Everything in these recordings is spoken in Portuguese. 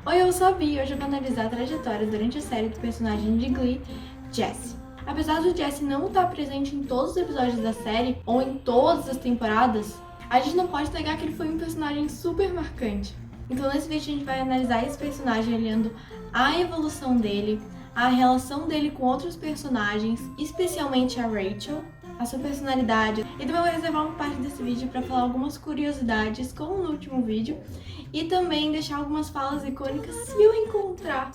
Oi, eu sou a Bia e hoje eu vou analisar a trajetória durante a série do personagem de Glee, Jesse. Apesar do Jesse não estar presente em todos os episódios da série, ou em todas as temporadas, a gente não pode negar que ele foi um personagem super marcante. Então nesse vídeo a gente vai analisar esse personagem olhando a evolução dele, a relação dele com outros personagens, especialmente a Rachel, a sua personalidade. E também vou reservar uma parte desse vídeo para falar algumas curiosidades, como no último vídeo, e também deixar algumas falas icônicas se eu encontrar.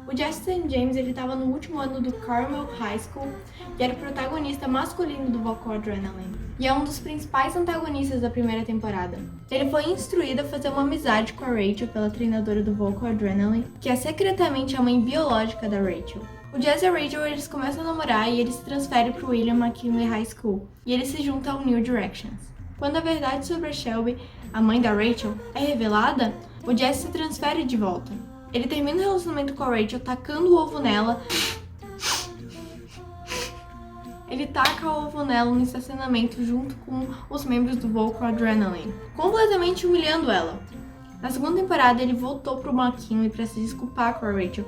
O Jesse St. James estava no último ano do Carmel High School e era o protagonista masculino do Vocal Adrenaline, e é um dos principais antagonistas da primeira temporada. Ele foi instruído a fazer uma amizade com a Rachel pela treinadora do Vocal Adrenaline, que é secretamente a mãe biológica da Rachel. O Jesse e a Rachel eles começam a namorar e eles se transferem para o William McKinley High School, e eles se juntam ao New Directions. Quando a verdade sobre a Shelby, a mãe da Rachel, é revelada, o Jesse se transfere de volta. Ele termina o relacionamento com a Rachel tacando o ovo nela. Ele taca o ovo nela no estacionamento junto com os membros do Vocal Adrenaline, completamente humilhando ela. Na segunda temporada, ele voltou pro McKinley para se desculpar com a Rachel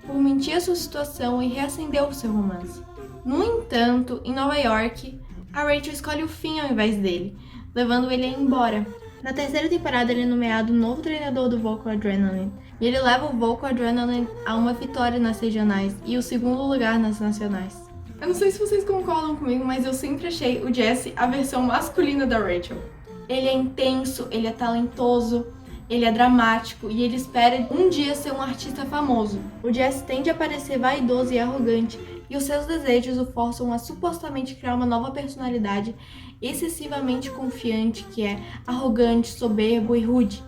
por mentir a sua situação e reacendeu o seu romance. No entanto, em Nova York, a Rachel escolhe o fim ao invés dele, levando ele a ir embora. Na terceira temporada, ele é nomeado novo treinador do Vocal Adrenaline, e ele leva o Vocal Adrenaline a uma vitória nas regionais e o segundo lugar nas nacionais. Eu não sei se vocês concordam comigo, mas eu sempre achei o Jesse a versão masculina da Rachel. Ele é intenso, ele é talentoso, ele é dramático e ele espera um dia ser um artista famoso. O Jesse tende a parecer vaidoso e arrogante, e os seus desejos o forçam a supostamente criar uma nova personalidade excessivamente confiante, que é arrogante, soberbo e rude.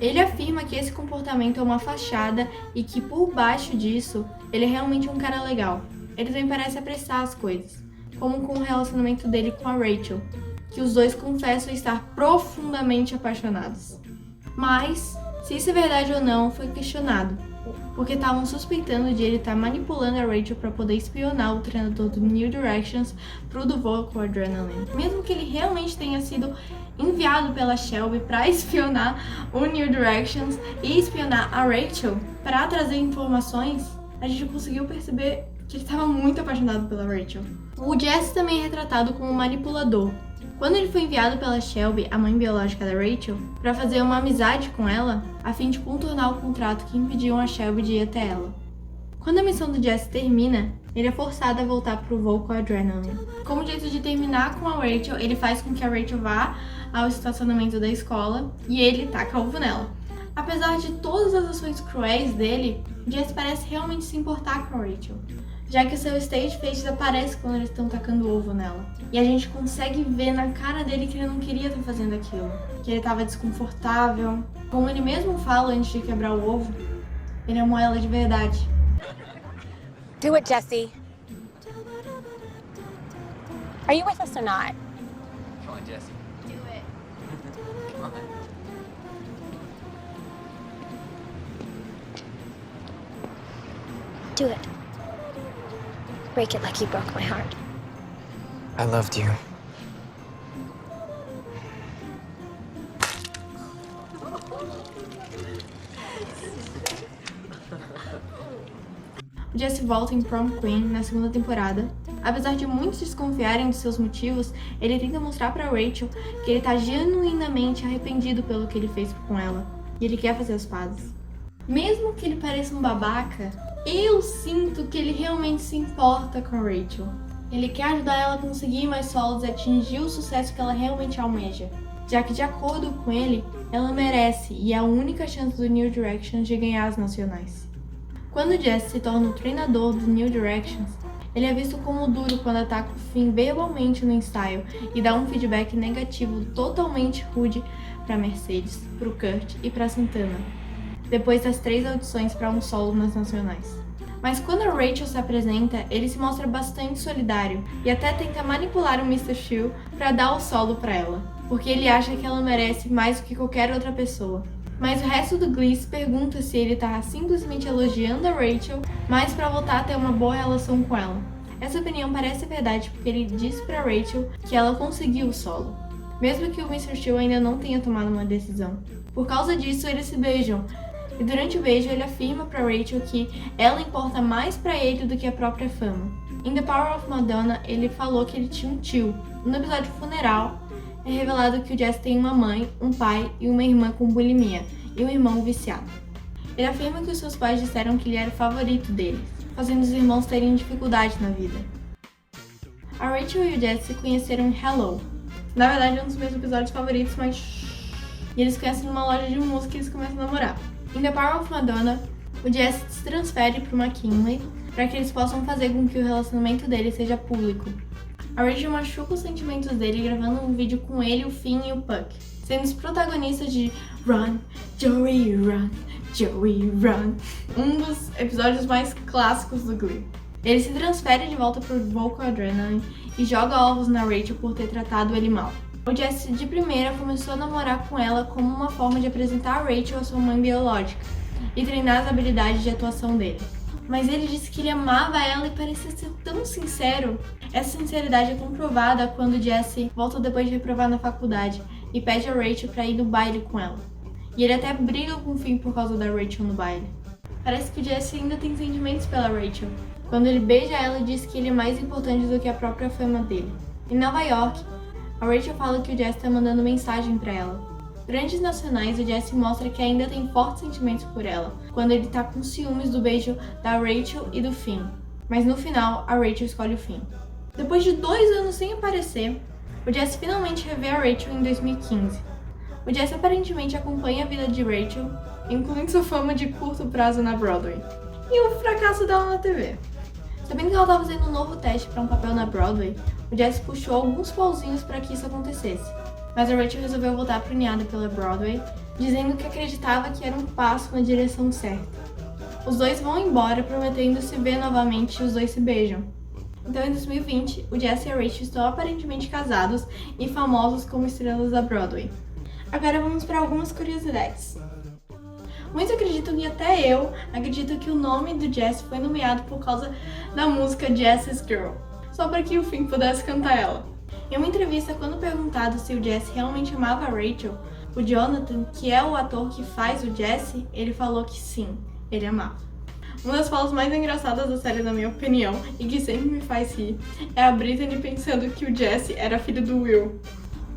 Ele afirma que esse comportamento é uma fachada e que por baixo disso, ele é realmente um cara legal. Ele também parece apressar as coisas, como com o relacionamento dele com a Rachel, que os dois confessam estar profundamente apaixonados. Mas, se isso é verdade ou não, foi questionado, porque estavam suspeitando de ele estar manipulando a Rachel para poder espionar o treinador do New Directions pro do Vocal Adrenaline. Mesmo que ele realmente tenha sido enviado pela Shelby para espionar o New Directions e espionar a Rachel para trazer informações, a gente conseguiu perceber que ele estava muito apaixonado pela Rachel. O Jesse também é retratado como um manipulador. Quando ele foi enviado pela Shelby, a mãe biológica da Rachel, para fazer uma amizade com ela, a fim de contornar o contrato que impediam a Shelby de ir até ela. Quando a missão do Jesse termina, ele é forçado a voltar para o Vocal Adrenaline. Como jeito de terminar com a Rachel, ele faz com que a Rachel vá ao estacionamento da escola e ele taca ovo nela. Apesar de todas as ações cruéis dele, Jesse parece realmente se importar com a Rachel, já que o seu stage face aparece quando eles estão tacando ovo nela. E a gente consegue ver na cara dele que ele não queria estar fazendo aquilo, que ele estava desconfortável. Como ele mesmo fala antes de quebrar o ovo, ele amou ela de verdade. Do it, Jesse. Are you with us or not? Come on, Jesse. Do it. Come on. Do it. Break it like you broke my heart. I loved you. O Jesse volta em Prom Queen na segunda temporada. Apesar de muitos desconfiarem dos seus motivos, ele tenta mostrar pra Rachel que ele tá genuinamente arrependido pelo que ele fez com ela, e ele quer fazer as pazes. Mesmo que ele pareça um babaca, eu sinto que ele realmente se importa com a Rachel. Ele quer ajudar ela a conseguir mais solos e atingir o sucesso que ela realmente almeja, já que, de acordo com ele, ela merece e é a única chance do New Directions de ganhar as nacionais. Quando Jesse se torna o treinador do New Directions, ele é visto como duro quando ataca o Finn verbalmente no ensaio e dá um feedback negativo totalmente rude para Mercedes, pro Kurt e para Santana, depois das 3 audições para um solo nas nacionais. Mas quando a Rachel se apresenta, ele se mostra bastante solidário e até tenta manipular o Mr. Shield para dar o solo para ela, porque ele acha que ela merece mais do que qualquer outra pessoa. Mas o resto do Glee se pergunta se ele tá simplesmente elogiando a Rachel, mas para voltar a ter uma boa relação com ela. Essa opinião parece verdade porque ele diz para Rachel que ela conseguiu o solo. mesmo que o Mr. Steel ainda não tenha tomado uma decisão. Por causa disso, eles se beijam, e durante o beijo ele afirma para Rachel que ela importa mais para ele do que a própria fama. Em The Power of Madonna, ele falou que ele tinha um tio. No episódio Funeral, é revelado que o Jesse tem uma mãe, um pai e uma irmã com bulimia, e um irmão viciado. Ele afirma que os seus pais disseram que ele era o favorito deles, fazendo os irmãos terem dificuldade na vida. A Rachel e o Jesse se conheceram em Hello. Na verdade, é um dos meus episódios favoritos, mas... E eles se conhecem numa loja de música e eles começam a namorar. Em The Power of Madonna, o Jesse se transfere para o McKinley para que eles possam fazer com que o relacionamento dele seja público. A Rachel machuca os sentimentos dele gravando um vídeo com ele, o Finn e o Puck, sendo os protagonistas de Run, Joey, Run, Joey, Run, um dos episódios mais clássicos do Glee. Ele se transfere de volta para o Vocal Adrenaline e joga ovos na Rachel por ter tratado ele mal. O Jesse de primeira começou a namorar com ela como uma forma de apresentar a Rachel à sua mãe biológica e treinar as habilidades de atuação dele. Mas ele disse que ele amava ela e parecia ser tão sincero. Essa sinceridade é comprovada quando Jesse volta depois de reprovar na faculdade e pede a Rachel para ir no baile com ela. E ele até briga com o Finn por causa da Rachel no baile. Parece que o Jesse ainda tem sentimentos pela Rachel, quando ele beija ela e diz que ele é mais importante do que a própria fama dele. Em Nova York, a Rachel fala que o Jesse está mandando mensagem para ela. Durante os nacionais, o Jesse mostra que ainda tem fortes sentimentos por ela, quando ele tá com ciúmes do beijo da Rachel e do Finn. Mas no final, a Rachel escolhe o Finn. Depois de 2 anos sem aparecer, o Jesse finalmente revê a Rachel em 2015. O Jesse aparentemente acompanha a vida de Rachel, incluindo sua fama de curto prazo na Broadway, e o fracasso dela na TV. Sabendo que ela estava fazendo um novo teste para um papel na Broadway, o Jesse puxou alguns pauzinhos para que isso acontecesse. Mas a Rachel resolveu voltar premiada pela Broadway, dizendo que acreditava que era um passo na direção certa. Os dois vão embora, prometendo se ver novamente e os dois se beijam. Então, em 2020, o Jesse e a Rachel estão aparentemente casados e famosos como estrelas da Broadway. Agora vamos para algumas curiosidades. Muitos acreditam, e até eu acredito, que o nome do Jesse foi nomeado por causa da música Jesse's Girl, só para que o Finn pudesse cantar ela. Em uma entrevista, quando perguntado se o Jesse realmente amava a Rachel, o Jonathan, que é o ator que faz o Jesse, ele falou que sim, ele amava. Uma das falas mais engraçadas da série, na minha opinião, e que sempre me faz rir, é a Brittany pensando que o Jesse era filho do Will.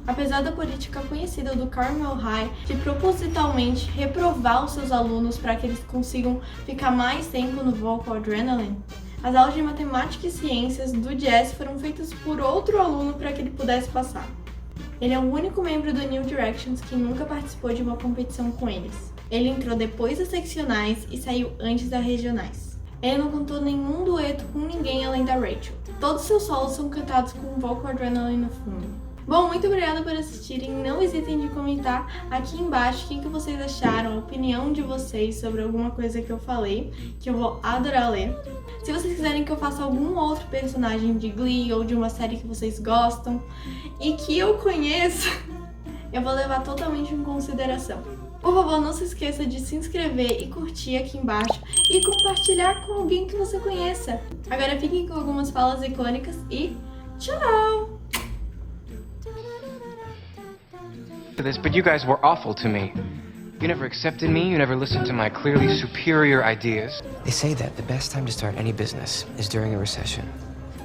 Apesar da política conhecida do Carmel High de propositalmente reprovar os seus alunos para que eles consigam ficar mais tempo no Vocal Adrenaline, as aulas de matemática e ciências do Jesse foram feitas por outro aluno para que ele pudesse passar. Ele é o único membro do New Directions que nunca participou de uma competição com eles. Ele entrou depois das seccionais e saiu antes das regionais. Ele não cantou nenhum dueto com ninguém além da Rachel. Todos seus solos são cantados com Vocal Adrenaline no fundo. Bom, muito obrigada por assistirem. Não hesitem de comentar aqui embaixo o que vocês acharam, a opinião de vocês sobre alguma coisa que eu falei, que eu vou adorar ler. Se vocês quiserem que eu faça algum outro personagem de Glee ou de uma série que vocês gostam e que eu conheça, eu vou levar totalmente em consideração. Por favor, não se esqueça de se inscrever e curtir aqui embaixo e compartilhar com alguém que você conheça. Agora fiquem com algumas falas icônicas e tchau! This, but you guys were awful to me. You never accepted me, you never listened to my clearly superior ideas. They say that the best time to start any business is during a recession.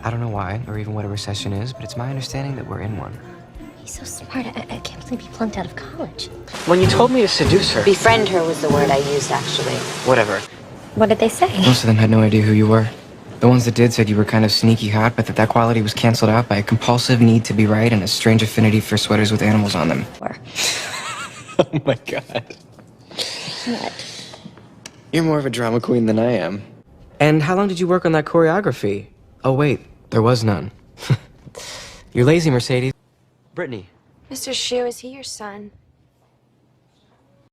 I don't know why, or even what a recession is, but it's my understanding that we're in one. He's so smart. I can't believe he flunked out of college. When you told me to seduce her... Befriend her was the word I used, actually. Whatever. What did they say? Most of them had no idea who you were. The ones that did said you were kind of sneaky hot, but that quality was canceled out by a compulsive need to be right and a strange affinity for sweaters with animals on them. Oh my god. What? You're more of a drama queen than I am. And how long did you work on that choreography? Oh wait, there was none. You're lazy, Mercedes. Brittany. Mr. Shu, is he your son?